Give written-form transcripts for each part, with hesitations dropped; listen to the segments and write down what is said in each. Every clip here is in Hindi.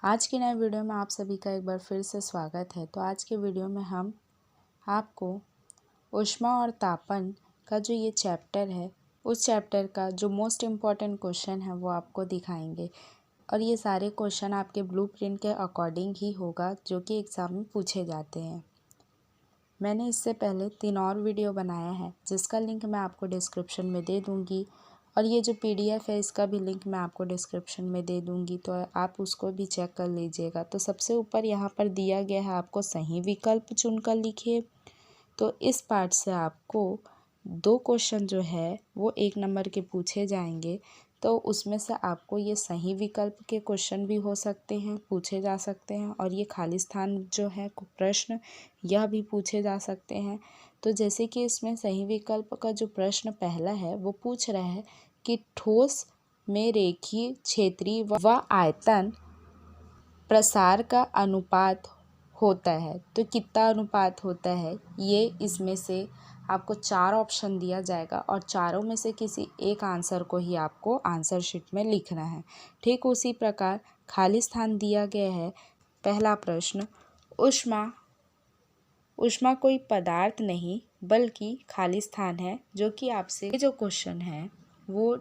आज की नए वीडियो में आप सभी का एक बार फिर से स्वागत है। तो आज के वीडियो में हम आपको ऊष्मा और तापन का जो ये चैप्टर है, उस चैप्टर का जो मोस्ट इम्पॉर्टेंट क्वेश्चन है वो आपको दिखाएंगे। और ये सारे क्वेश्चन आपके ब्लूप्रिंट के अकॉर्डिंग ही होगा जो कि एग्ज़ाम में पूछे जाते हैं। मैंने इससे पहले 3 और वीडियो बनाया है जिसका लिंक मैं आपको डिस्क्रिप्शन में दे दूँगी, और ये जो PDF है इसका भी लिंक मैं आपको डिस्क्रिप्शन में दे दूँगी, तो आप उसको भी चेक कर लीजिएगा। तो सबसे ऊपर यहाँ पर दिया गया है, आपको सही विकल्प चुनकर लिखिए। तो इस पार्ट से आपको 2 क्वेश्चन जो है वो 1 नंबर के पूछे जाएंगे। तो उसमें से आपको ये सही विकल्प के क्वेश्चन भी हो सकते हैं, पूछे जा सकते हैं, और ये खाली स्थान जो है प्रश्न यह भी पूछे जा सकते हैं। तो जैसे कि इसमें सही विकल्प का जो प्रश्न पहला है वो पूछ रहा है कि ठोस में रेखीय क्षेत्रीय व आयतन प्रसार का अनुपात होता है। तो कितना अनुपात होता है, ये इसमें से आपको 4 ऑप्शन दिया जाएगा और चारों में से किसी एक आंसर को ही आपको आंसर शीट में लिखना है। ठीक उसी प्रकार खाली स्थान दिया गया है। पहला प्रश्न, ऊष्मा कोई पदार्थ नहीं बल्कि खाली स्थान है, जो कि आपसे जो क्वेश्चन है वो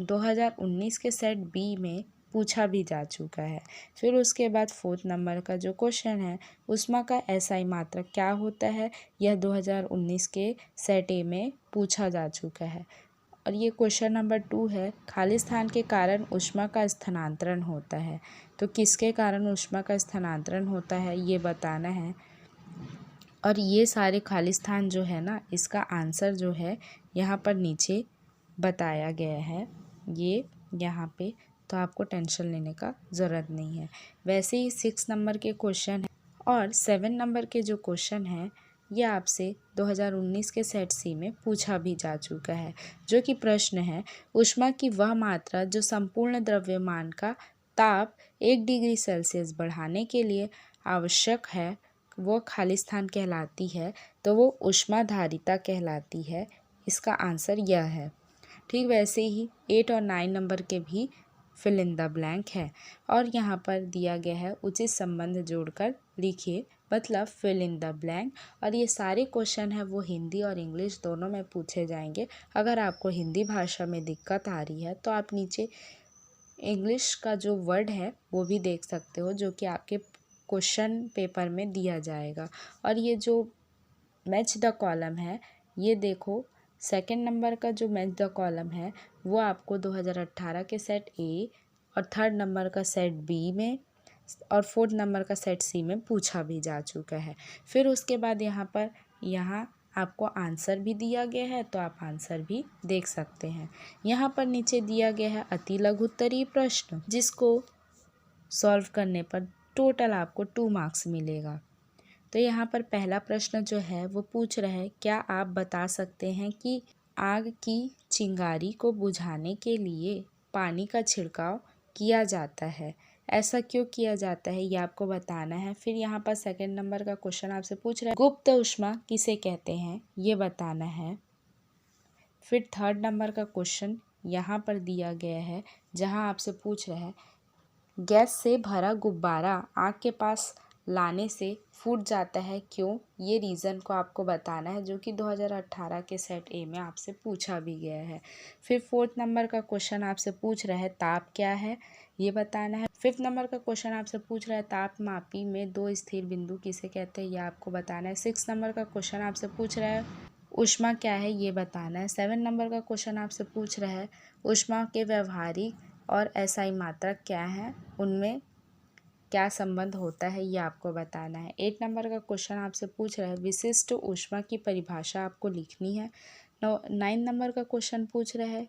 2019 के सेट बी में पूछा भी जा चुका है। फिर उसके बाद 4th नंबर का जो क्वेश्चन है, ऊष्मा का एसआई मात्रक क्या होता है, यह 2019 के सेट ए में पूछा जा चुका है। और ये क्वेश्चन नंबर 2 है, खाली स्थान के कारण ऊष्मा का स्थानांतरण होता है। तो किसके कारण ऊष्मा का स्थानांतरण होता है ये बताना है। और ये सारे खाली स्थान जो है ना, इसका आंसर जो है यहाँ पर नीचे बताया गया है, ये यहाँ पे, तो आपको टेंशन लेने का ज़रूरत नहीं है। वैसे ही 6 नंबर के क्वेश्चन है और 7 नंबर के जो क्वेश्चन है ये आपसे 2019 के सेट सी में पूछा भी जा चुका है, जो कि प्रश्न है, ऊष्मा की वह मात्रा जो संपूर्ण द्रव्यमान का ताप 1 डिग्री सेल्सियस बढ़ाने के लिए आवश्यक है वो खाली स्थान कहलाती है, तो वो ऊष्माधारिता कहलाती है। इसका आंसर यह है। ठीक वैसे ही 8 और 9 नंबर के भी फिल इन द ब्लैंक है, और यहाँ पर दिया गया है उचित संबंध जोड़कर लिखिए, मतलब फिल इन द ब्लैंक। और ये सारे क्वेश्चन है वो हिंदी और इंग्लिश दोनों में पूछे जाएंगे। अगर आपको हिंदी भाषा में दिक्कत आ रही है तो आप नीचे इंग्लिश का जो वर्ड है वो भी देख सकते हो, जो कि आपके क्वेश्चन पेपर में दिया जाएगा। और ये जो मैच द कॉलम है, ये देखो 2nd नंबर का जो मैच द कॉलम है वो आपको 2018 के सेट ए और 3rd नंबर का सेट बी में और 4th नंबर का सेट सी में पूछा भी जा चुका है। फिर उसके बाद यहाँ आपको आंसर भी दिया गया है, तो आप आंसर भी देख सकते हैं। यहाँ पर नीचे दिया गया है अति लघुत्तरीय प्रश्न, जिसको सॉल्व करने पर टोटल आपको 2 मार्क्स मिलेगा। तो यहाँ पर पहला प्रश्न जो है वो पूछ रहा है, क्या आप बता सकते हैं कि आग की चिंगारी को बुझाने के लिए पानी का छिड़काव किया जाता है, ऐसा क्यों किया जाता है, ये आपको बताना है। फिर यहाँ पर 2nd नंबर का क्वेश्चन आपसे पूछ रहा है, गुप्त ऊष्मा किसे कहते हैं, ये बताना है। फिर 3rd नंबर का क्वेश्चन यहाँ पर दिया गया है, जहाँ आपसे पूछ रहा है, गैस से भरा गुब्बारा आग के पास लाने से फूट जाता है क्यों, ये रीज़न को आपको बताना है, जो कि 2018 के सेट ए में आपसे पूछा भी गया है। फिर 4th नंबर का क्वेश्चन आपसे पूछ रहा है, ताप क्या है, ये बताना है। 5th नंबर का क्वेश्चन आपसे पूछ रहा है, ताप मापी में 2 स्थिर बिंदु किसे कहते हैं, ये आपको बताना है। 6 नंबर का क्वेश्चन आपसे पूछ रहा है, ऊष्मा क्या है, ये बताना है। 7 नंबर का क्वेश्चन आपसे पूछ रहा है, ऊष्मा के व्यवहारिक और एसआई मात्रक क्या है, उनमें क्या संबंध होता है, ये आपको बताना है। 8 नंबर का क्वेश्चन आपसे पूछ रहा है, विशिष्ट ऊष्मा की परिभाषा आपको लिखनी है। 9 नंबर का क्वेश्चन पूछ रहा है,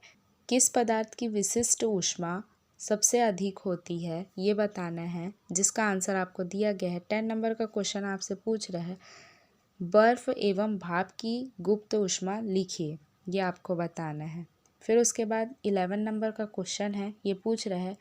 किस पदार्थ की विशिष्ट ऊष्मा सबसे अधिक होती है, ये बताना है, जिसका आंसर आपको दिया गया है। 10 नंबर का क्वेश्चन आपसे पूछ रहा है, बर्फ एवं भाप की गुप्त ऊष्मा लिखिए, ये आपको बताना है। फिर उसके बाद 11 नंबर का क्वेश्चन है, ये पूछ रहा है,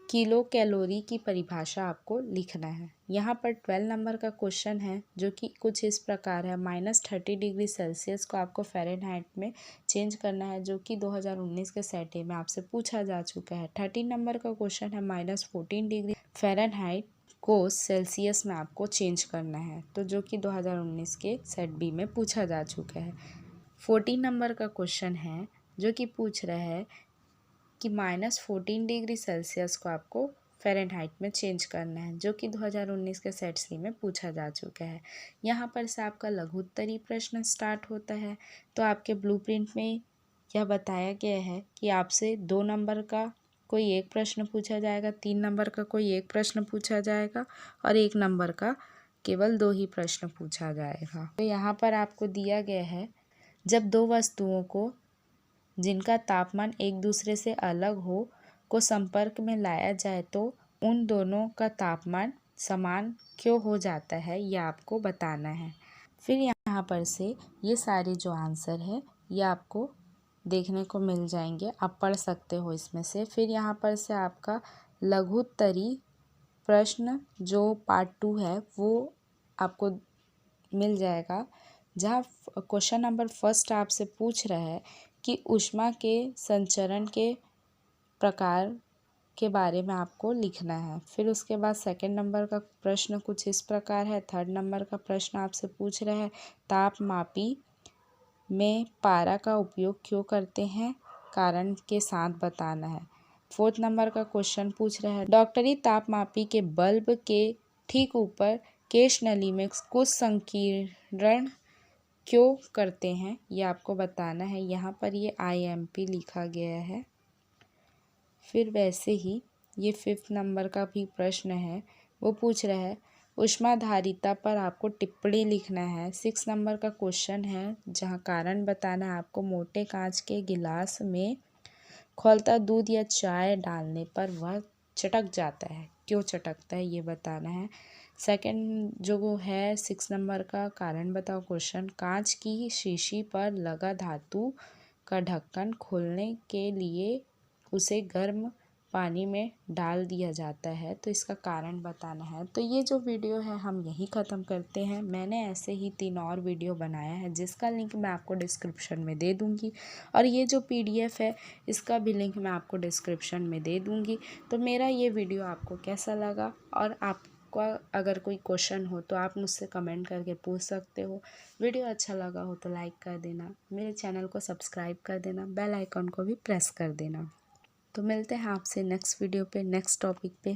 किलो कैलोरी की परिभाषा आपको लिखना है। यहाँ पर 12 नंबर का क्वेश्चन है जो कि कुछ इस प्रकार है। -30 डिग्री सेल्सियस को आपको फ़ारेनहाइट में चेंज करना है, जो कि 2019 के सेट ए में आपसे पूछा जा चुका है। 13 नंबर का क्वेश्चन है -14 डिग्री फ़ारेनहाइट को सेल्सियस में आपको चेंज करना है, तो जो कि 2019 के सेट बी में पूछा जा चुका है। 14 नंबर का क्वेश्चन है जो कि पूछ रहा है कि -14 डिग्री सेल्सियस को आपको फ़ारेनहाइट में चेंज करना है, जो कि 2019 के सेट सी में पूछा जा चुका है। यहाँ पर से आपका लघु उत्तरीय प्रश्न स्टार्ट होता है। तो आपके ब्लूप्रिंट में यह बताया गया है कि आपसे 2 नंबर का कोई एक प्रश्न पूछा जाएगा, 3 नंबर का कोई एक प्रश्न पूछा जाएगा और 1 नंबर का केवल 2 ही प्रश्न पूछा जाएगा। तो यहाँ पर आपको दिया गया है, जब दो वस्तुओं को जिनका तापमान एक दूसरे से अलग हो को संपर्क में लाया जाए तो उन दोनों का तापमान समान क्यों हो जाता है, यह आपको बताना है। फिर यहाँ पर से ये सारे जो आंसर है ये आपको देखने को मिल जाएंगे, आप पढ़ सकते हो इसमें से। फिर यहाँ पर से आपका लघुत्तरीय प्रश्न जो पार्ट 2 है वो आपको मिल जाएगा, जहाँ क्वेश्चन नंबर फर्स्ट आपसे पूछ रहा है कि ऊष्मा के संचरण के प्रकार के बारे में आपको लिखना है। फिर उसके बाद सेकंड नंबर का प्रश्न कुछ इस प्रकार है। थर्ड नंबर का प्रश्न आपसे पूछ रहा है तापमापी में पारा का उपयोग क्यों करते हैं, कारण के साथ बताना है। फोर्थ नंबर का क्वेश्चन पूछ रहा है डॉक्टरी तापमापी के बल्ब के ठीक ऊपर केश नली में कुछ संकीर्ण क्यों करते हैं, ये आपको बताना है। यहाँ पर ये IMP लिखा गया है। फिर वैसे ही ये 5th नंबर का भी प्रश्न है, वो पूछ रहा है ऊष्माधारिता पर आपको टिप्पणी लिखना है। 6 नंबर का क्वेश्चन है जहाँ कारण बताना है आपको। मोटे कांच के गिलास में खौलता दूध या चाय डालने पर वह चटक जाता है, क्यों चटकता है ये बताना है। सेकंड जो है 6 नंबर का कारण बताओ क्वेश्चन, कांच की शीशी पर लगा धातु का ढक्कन खोलने के लिए उसे गर्म पानी में डाल दिया जाता है, तो इसका कारण बताना है। तो ये जो वीडियो है हम यहीं ख़त्म करते हैं। मैंने ऐसे ही 3 और वीडियो बनाया है जिसका लिंक मैं आपको डिस्क्रिप्शन में दे दूँगी, और ये जो PDF है इसका भी लिंक मैं आपको डिस्क्रिप्शन में दे दूँगी। तो मेरा ये वीडियो आपको कैसा लगा, और आपका अगर कोई क्वेश्चन हो तो आप मुझसे कमेंट करके पूछ सकते हो। वीडियो अच्छा लगा हो तो लाइक कर देना, मेरे चैनल को सब्सक्राइब कर देना, बेल आइकन को भी प्रेस कर देना। तो मिलते हैं आपसे नेक्स्ट वीडियो पे, नेक्स्ट टॉपिक पे।